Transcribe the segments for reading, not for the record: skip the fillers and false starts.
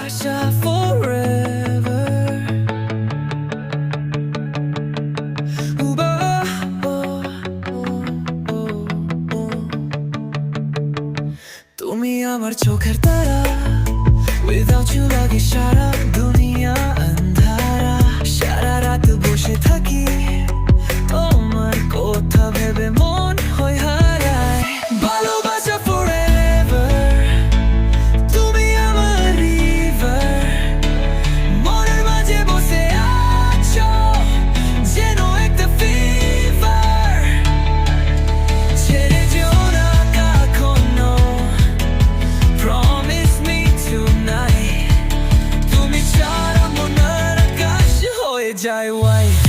ভালোবাসা forever তুমি আমার চোখের তারা Without you লাগে সারা দুনিয়া আন্ধারা সারা রাত বসে থাকি তোমার কথা ভেবে মন হয় হারায় ভালোবাসা forever তুমি আমার river মনের মাঝে বসে আছো যেন একটা fever ছেড়ে যেও না কখনো Promise me tonight তুমি ছাড়া মনের আকাশ হয়ে যায় white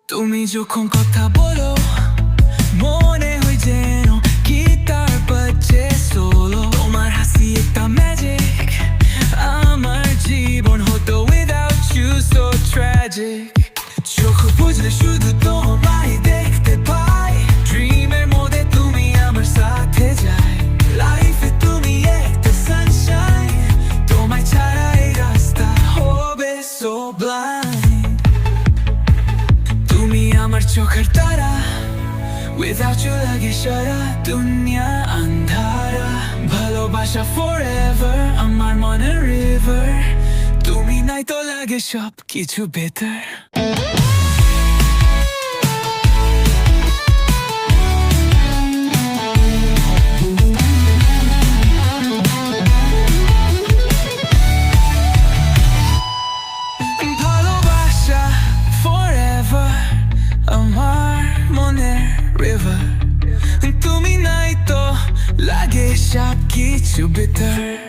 তুমি যখন কথা বলো মনে হয় যেন গিটার বাজছে সোলো তোমার হাসি একটা ম্যাজিক আমার জীবন হতো without you so tragic চোখ বুঝলে শুধু তোমায় দেখতে পাই ড্রিমের মধ্যে তুমি আমার সাথে যাই লাইফে তুমি একটা সানশাইন তোমায় ছাড়া এই রাস্তা হবে so blind তুমি আমার চোখের তারা Without you লাগে সারা দুনিয়া আন্ধারা ভালোবাসা forever আমার মনের river তুমি নাই তো লাগে সব কিছু better ভালোবাসা forever আমার মনের river তুমি নাই তো লাগে সব কিছু better